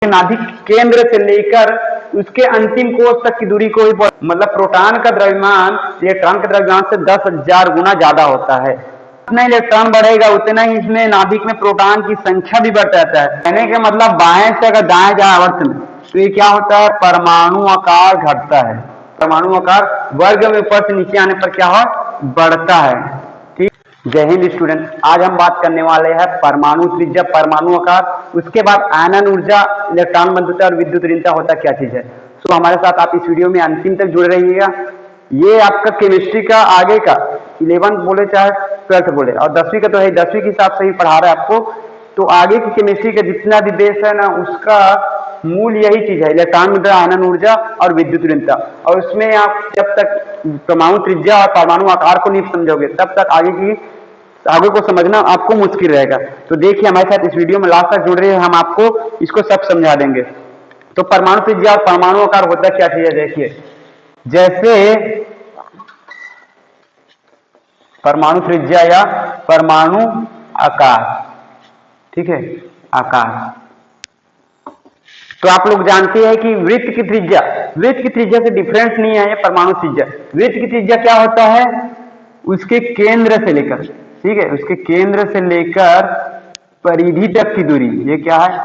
नाभिक केंद्र से लेकर उसके अंतिम कोष तक की दूरी को ही मतलब प्रोटॉन का द्रव्यमान इलेक्ट्रॉन के द्रव्यमान से 10,000 गुना ज्यादा होता है। जितना इलेक्ट्रॉन बढ़ेगा उतना ही इसमें नाभिक में प्रोटॉन की संख्या भी बढ़ जाता है। कहने का मतलब बाएं से अगर दाएं जाए आवर्त में तो ये क्या होता है, परमाणु आकार घटता है। परमाणु आकार वर्ग में ऊपर से नीचे आने पर क्या हो, बढ़ता है। ठीक, जय हिंद स्टूडेंट। आज हम बात करने वाले हैं परमाणु त्रिज्या, परमाणु आकार, उसके बाद आयनन ऊर्जा, इलेक्ट्रॉन बंधुता और विद्युत ऋणता होता क्या चीज है। तो हमारे साथ आप इस वीडियो में अंतिम तक जुड़े रहिएगा। ये आपका केमिस्ट्री का आगे का 11th बोले चाहे 12th बोले, और 10वीं का तो है, 10वीं के हिसाब से ही पढ़ा रहा है आपको। तो आगे की केमिस्ट्री का जितना भी बेस है ना, उसका मूल यही चीज है, इलेक्ट्रॉन बंधुता, आयनन ऊर्जा और विद्युत ऋणता। और उसमें आप जब तक परमाणु त्रिज्या और परमाणु आकार को नहीं समझोगे तब तक आगे को समझना आपको मुश्किल रहेगा। तो देखिए हमारे साथ इस वीडियो में लास्ट तक जुड़ रहे हैं, हम आपको इसको सब समझा देंगे। तो परमाणु त्रिज्या और परमाणु आकार होता क्या चीज है, देखिए। जैसे परमाणु त्रिज्या या परमाणु आकार, ठीक है, आकार। तो आप लोग जानते हैं कि वृत्त की त्रिज्या से डिफरेंस नहीं है ये परमाणु त्रिज्या। वृत्त की त्रिज्या क्या होता है, उसके केंद्र से लेकर, ठीक है, उसके केंद्र से लेकर परिधि तक की दूरी, ये क्या है,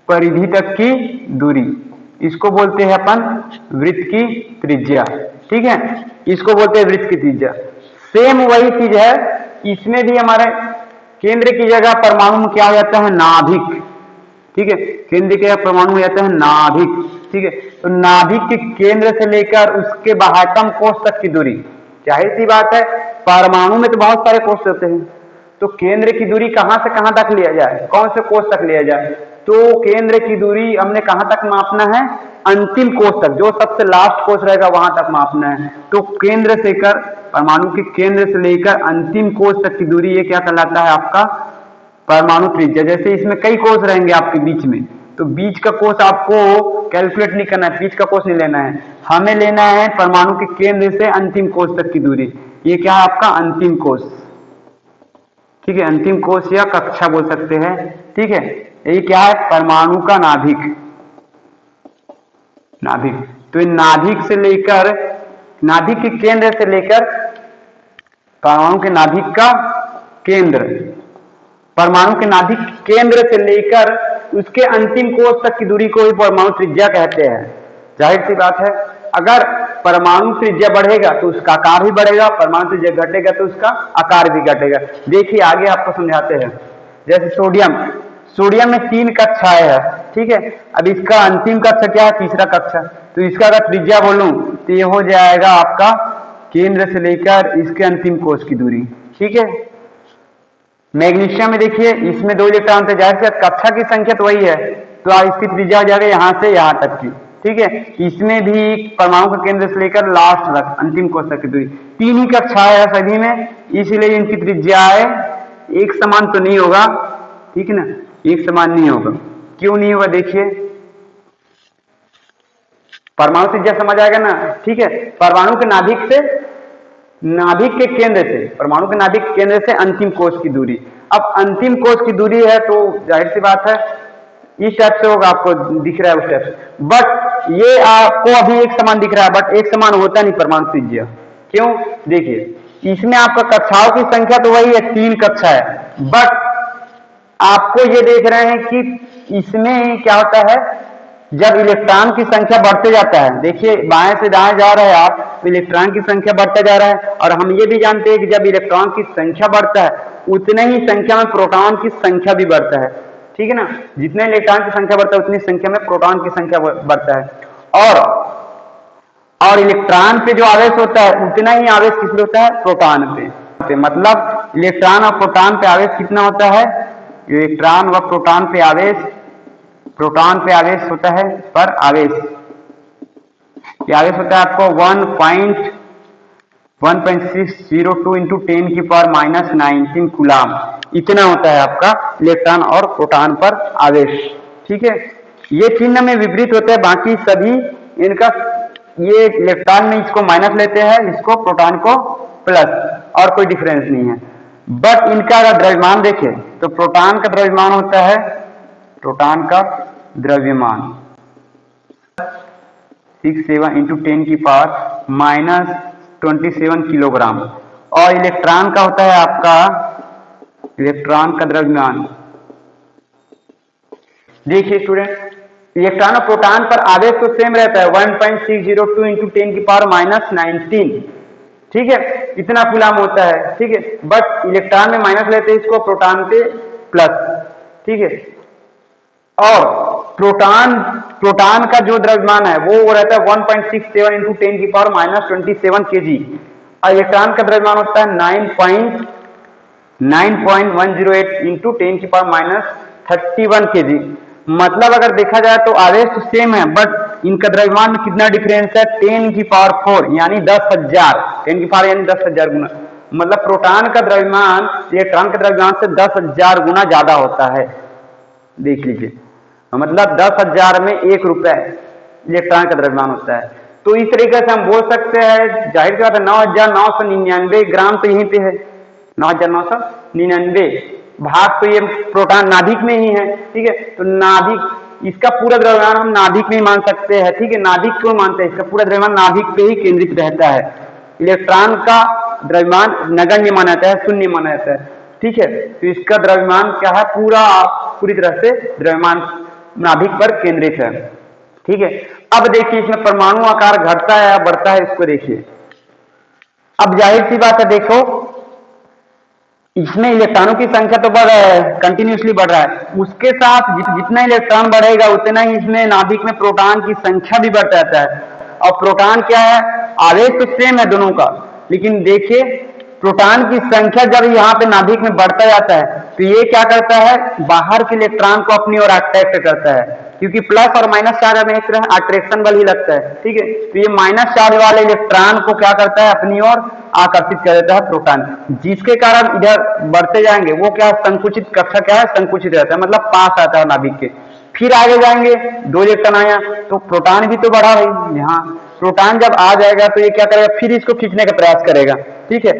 परिधि तक की दूरी, इसको बोलते हैं अपन वृत्त की त्रिज्या। ठीक है, इसको बोलते हैं वृत्त की त्रिज्या। सेम वही चीज है, इसमें भी हमारे केंद्र की जगह परमाणु में क्या हो जाता है, नाभिक। ठीक है, केंद्र के परमाणु हो जाता है नाभिक। ठीक है, तो नाभिक के केंद्र से लेकर उसके बाह्यतम कोष तक की दूरी, जाहिर सी बात है परमाणु में तो बहुत सारे कोष होते हैं, तो केंद्र की दूरी कहां से कहां तक लिया जाए, कौन से कोष तक लिया जाए। तो केंद्र की दूरी हमने कहां तक मापना है, अंतिम कोष तक, जो सबसे लास्ट कोष रहेगा वहां तक मापना है। तो केंद्र से लेकर, परमाणु के केंद्र से लेकर अंतिम कोष तक की दूरी, ये क्या कहलाता है आपका परमाणु त्रिज्या। जैसे इसमें कई कोष रहेंगे आपके बीच में, तो बीच का कोष आपको कैलकुलेट नहीं करना है, बीच का कोष नहीं लेना है, हमें लेना है परमाणु के केंद्र से अंतिम कोष तक की दूरी। ये क्या है आपका अंतिम कोष, ठीक है, अंतिम कोष या कक्षा बोल सकते हैं। ठीक है, ये क्या है, परमाणु का नाभिक। तो नाभिक से लेकर, नाभिक के केंद्र से लेकर परमाणु के नाभिक का केंद्र, परमाणु के नाभिक केंद्र से लेकर उसके अंतिम कोष तक की दूरी को ही परमाणु त्रिज्या कहते हैं। जाहिर सी बात है, अगर परमाणु त्रिज्या बढ़ेगा तो उसका आकार भी बढ़ेगा, परमाणु त्रिज्या घटेगा तो उसका आकार भी घटेगा। देखिए आगे आपको समझाते हैं। जैसे सोडियम में 3 कक्षाएं है, ठीक है। अब इसका अंतिम कक्षा क्या है, तीसरा कक्षा। तो इसका अगर त्रिज्या बोलूं तो ये हो जाएगा आपका केंद्र से लेकर इसके अंतिम कोष की दूरी। ठीक है, मैग्नीशियम में देखिए, इसमें 2 इलेक्ट्रॉन थे, जाहिर से कक्षा की संख्या तो वही है, तो इसकी त्रिज्या हो जाएगी यहां से यहां तक की। ठीक है, इसमें भी परमाणु के केंद्र से लेकर लास्ट तक अंतिम कोष तक की दूरी, 3 ही कक्षाएं है सभी में, इसलिए इनकी त्रिज्याएं एक समान तो नहीं होगा। ठीक है ना, एक समान नहीं होगा। क्यों नहीं होगा, देखिए परमाणु त्रिज्या समझ आएगा ना। ठीक है, परमाणु के नाभिक से, नाभिक के केंद्र से, परमाणु के नाभिक केंद्र से अंतिम कोष की दूरी। अब अंतिम कोष की दूरी है तो जाहिर सी बात है इस टाइप से होगा, आपको दिख रहा है उस टाइप से। बट ये आपको अभी एक समान दिख रहा है, बट एक समान होता नहीं परमाणु त्रिज्या। क्यों, देखिए इसमें आपका कक्षाओं की संख्या तो वही है, 3 कक्षा है, बट आपको ये देख रहे हैं कि इसमें क्या होता है, जब इलेक्ट्रॉन की संख्या बढ़ते जाता है, देखिए बाएं से दाएं जा रहे हैं आप, तो इलेक्ट्रॉन की संख्या बढ़ता जा रहा है। और हम ये भी जानते हैं कि जब इलेक्ट्रॉन की संख्या बढ़ता है उतने ही संख्या में प्रोटॉन की संख्या भी बढ़ता है। ठीक है ना, जितने इलेक्ट्रॉन की संख्या बढ़ता है उतनी संख्या में प्रोटॉन की संख्या बढ़ता है। और इलेक्ट्रॉन पे जो आवेश होता है उतना ही आवेश किस पे होता है, प्रोटॉन पे। मतलब इलेक्ट्रॉन और प्रोटॉन पे आवेश कितना होता है, इलेक्ट्रॉन व प्रोटॉन पे आवेश, प्रोटॉन पे आवेश होता है पर आवेश, ये आवेश होता है आपको 1.602 इंटू 10⁻⁻⁹ कूलाम, इतना होता है आपका इलेक्ट्रॉन और प्रोटॉन पर आवेश। ठीक है, ये चिन्ह में विपरीत होते हैं, बाकी सभी इनका, ये इलेक्ट्रॉन में इसको माइनस लेते हैं, इसको प्रोटॉन को प्लस, और कोई डिफरेंस नहीं है। बट इनका अगर द्रव्यमान देखें तो प्रोटॉन का द्रव्यमान होता है, प्रोटॉन का द्रव्यमान 67 इंटू 10 की पावर माइनस 27 किलोग्राम। और इलेक्ट्रॉन का होता है आपका, इलेक्ट्रॉन का द्रव्यमान देखिए स्टूडेंट, इलेक्ट्रॉन और प्रोटॉन पर आवेश तो सेम रहता है 1.602 इंटू 10 की पावर माइनस 19, ठीक है, इतना कूलम होता है, ठीक है। बट इलेक्ट्रॉन में माइनस लेते हैं इसको, प्रोटॉन पे प्लस, ठीक है। और प्रोटॉन का जो द्रव्यमान है वो रहता है 1.67 इंटू 10 की पावर माइनस 27 kg, और इलेक्ट्रॉन का द्रव्यमान होता है 9.108 इंटू 10 की पावर माइनस 31 kg। मतलब अगर देखा जाए तो आवेश तो सेम है, बट इनका द्रव्यमान में कितना डिफरेंस है, 10 की पावर 4 यानी 10,000, 10 की पावर यानी 10,000 गुना। मतलब प्रोटॉन का द्रव्यमान इलेक्ट्रॉन के द्रव्यमान से 10,000 गुना ज्यादा होता है, देख लीजिए। मतलब 10,000 में 1 रुपए इलेक्ट्रॉन का द्रव्यमान होता है। तो इस तरीके से हम बोल सकते हैं, जाहिर सी बात है 9,999 ग्राम तो यहीं पे है, 9,999 भाग तो ये प्रोटॉन नाभिक में ही है, ठीक है। तो नाभिक, इसका पूरा द्रव्यमान हम नाभिक में ही मान सकते हैं, ठीक है। नाभिक क्यों मानते हैं, इसका पूरा द्रव्यमान नाभिक पे ही केंद्रित रहता है। इलेक्ट्रॉन का द्रव्यमान नगण्य माना जाता है, शून्य माना जाता है, ठीक है। तो इसका द्रव्यमान क्या है, पूरी तरह से द्रव्यमान नाभिक पर केंद्रित है, ठीक है। अब देखिए इसमें परमाणु आकार घटता है या बढ़ता है, इसको देखिए। अब जाहिर सी बात है, देखो इसमें इलेक्ट्रॉनों की संख्या तो बढ़ रहा है, कंटिन्यूसली बढ़ रहा है, उसके साथ जितना इलेक्ट्रॉन बढ़ेगा उतना ही इसमें नाभिक में प्रोटॉन की संख्या भी बढ़ जाता है। और प्रोटॉन क्या है, आवेश तो सेम है दोनों का, लेकिन देखिए प्रोटॉन की संख्या जब यहाँ पे नाभिक में बढ़ता जाता है तो ये क्या करता है, बाहर के इलेक्ट्रॉन को अपनी ओर अट्रैक्ट करता है, क्योंकि प्लस और माइनस चार्ज में एक तरह अट्रैक्शन बल ही लगता है, ठीक है। तो ये माइनस चार्ज वाले इलेक्ट्रॉन को क्या करता है, अपनी ओर आकर्षित कर देता है प्रोटॉन, जिसके कारण इधर बढ़ते जाएंगे वो क्या, संकुचित कक्षा क्या है, संकुचित रहता है, मतलब पास आता है नाभिक के। फिर आगे जाएंगे, 2 इलेक्ट्रॉन आया तो प्रोटॉन भी तो बढ़ा भाई, यहाँ प्रोटॉन जब आ जाएगा तो ये क्या करेगा, फिर इसको खींचने का प्रयास करेगा, ठीक है।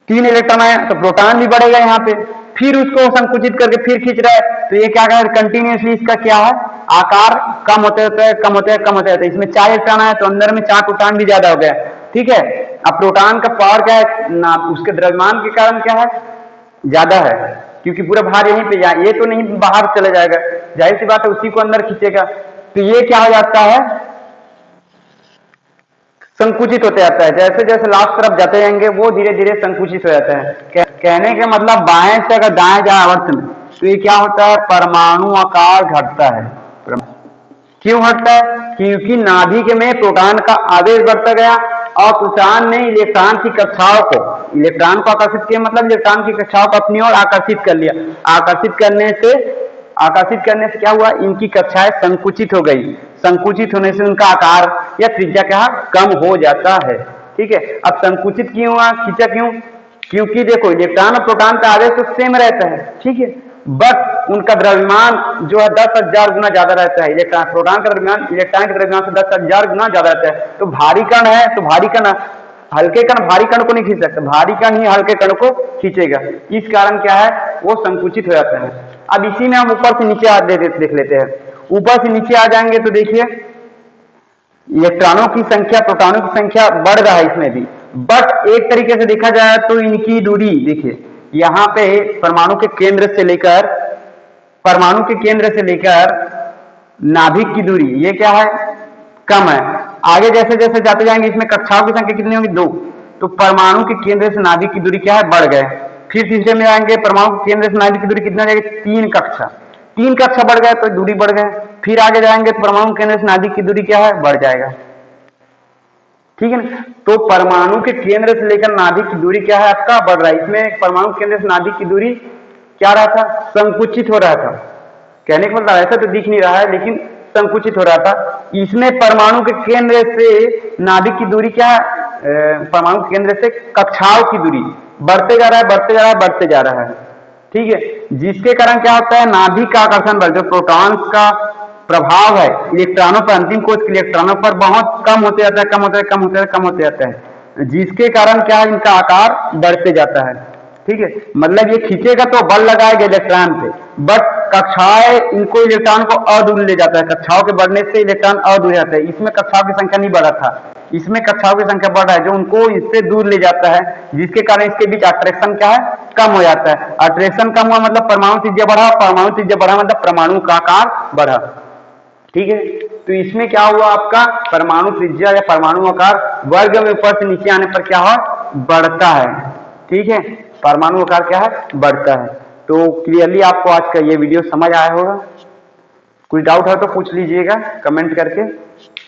3 इलेक्ट्रॉन आया तो प्रोटॉन भी बढ़ेगा यहाँ पे, फिर उसको संकुचित करके फिर खींच रहा है, तो ये क्या कर कंटिन्यूसली इसका क्या है, आकार कम होते होते है, कम होते है, कम होते रहता है। इसमें 4 इलेक्ट्रॉन आया तो अंदर में 4 प्रोटॉन भी ज्यादा हो गया, ठीक है। अब प्रोटॉन का पावर क्या है ना, उसके द्रव्यमान के कारण क्या है, ज्यादा है, क्योंकि पूरा भार यहीं पे, ये तो नहीं बाहर चला जाएगा, जाहिर सी बात है उसी को अंदर खींचेगा। तो ये क्या हो जाता है, संकुचित होते जाता है, जैसे जैसे लास्ट तरफ जाते जाएंगे वो धीरे धीरे संकुचित हो जाता है। कहने का मतलब बाएं से अगर दाएं जाए आवर्त में तो ये क्या होता है, परमाणु आकार घटता है। क्यों घटता है, क्योंकि नाभिक में प्रोटॉन का आवेश बढ़ता गया और प्रोटॉन ने इलेक्ट्रॉन की कक्षाओं को, इलेक्ट्रॉन को आकर्षित किया, मतलब इलेक्ट्रॉन की कक्षाओं को अपनी ओर आकर्षित कर लिया। आकर्षित करने से क्या हुआ, इनकी कक्षाएं संकुचित हो गई, संकुचित होने से उनका आकार या त्रिज्या क्या कम हो जाता है, ठीक है। अब संकुचित क्यों हुआ, खींचा क्यों, क्योंकि देखो इलेक्ट्रॉन और प्रोटॉन का आवेश तो सेम रहता है, ठीक है, बट उनका द्रव्यमान जो है 10,000 गुना ज्यादा रहता है। इलेक्ट्रॉन प्रोटॉन का द्रव्यमान इलेक्ट्रॉन के द्रव्यमान से 10,000 गुना ज्यादा रहता है। तो भारी कण है तो भारी कण, हल्के कण भारी कण को नहीं खींच सकते, भारी कण ही हल्के कण को खींचेगा, इस कारण क्या है वो संकुचित हो जाता है। अब इसी में हम ऊपर से नीचे देख लेते हैं। ऊपर से नीचे आ जाएंगे तो देखिए इलेक्ट्रॉनों की संख्या, प्रोटॉनों की संख्या बढ़ रहा है इसमें भी, बट एक तरीके से देखा जाए तो इनकी दूरी देखिए, यहाँ पे परमाणु के केंद्र से लेकर नाभिक की दूरी ये क्या है, कम है। आगे जैसे जैसे जाते जाएंगे इसमें कक्षाओं की संख्या कितनी होगी, 2, तो परमाणु के केंद्र से नाभिक की दूरी क्या है, बढ़ गए। फिर तीसरे में आएंगे, परमाणु के केंद्र से नाभिक की दूरी कितना जाएगी, 3 कक्षा बढ़ गए तो दूरी बढ़ गए। फिर आगे जाएंगे तो परमाणु केंद्र से नाभिक की दूरी क्या है, बढ़ जाएगा, ठीक है ना। तो परमाणु के केंद्र से लेकर नाभिक की दूरी क्या है, आपका बढ़ रहा है। इसमें परमाणु केंद्र से नाभिक की दूरी क्या रहा था, संकुचित हो रहा था। कहने का मतलब ऐसा तो दिख नहीं रहा है लेकिन संकुचित हो रहा था। इसमें परमाणु के केंद्र से नाभिक की दूरी क्या है, परमाणु के केंद्र से कक्षाओं की दूरी बढ़ते जा रहा है, ठीक है। जिसके कारण क्या होता है, नाभिक का आकर्षण बल, जो प्रोटॉन्स का प्रभाव है इलेक्ट्रॉनों पर, अंतिम कोश के इलेक्ट्रॉनों पर बहुत कम होते जाता है, जिसके कारण क्या है, इनका आकार बढ़ते जाता है, ठीक है। मतलब ये खींचेगा तो बल लगाएगा इलेक्ट्रॉन पे, बट कक्षाएं इनको इलेक्ट्रॉन को अदूर ले जाता है, कक्षाओं के बढ़ने से इलेक्ट्रॉन अदूर जाता है। इसमें कक्षाओं की संख्या नहीं बढ़ा था, इसमें कक्षाओं की संख्या बढ़ रहा है जो उनको इससे दूर ले जाता है, जिसके कारण इसके बीच अट्रैक्शन क्या है, कम हो जाता है। अट्रैक्शन कम हुआ मतलब परमाणु त्रिज्या बढ़ा, परमाणु त्रिज्या बढ़ा मतलब परमाणु का आकार बढ़ा। ठीक है, तो इसमें क्या हुआ, आपका परमाणु त्रिज्या या परमाणु आकार वर्ग में ऊपर से नीचे आने पर क्या हो, बढ़ता है। ठीक है, परमाणु आकार क्या है, बढ़ता है। तो क्लियरली आपको आज का ये वीडियो समझ आया होगा। कोई डाउट है तो पूछ लीजिएगा कमेंट करके।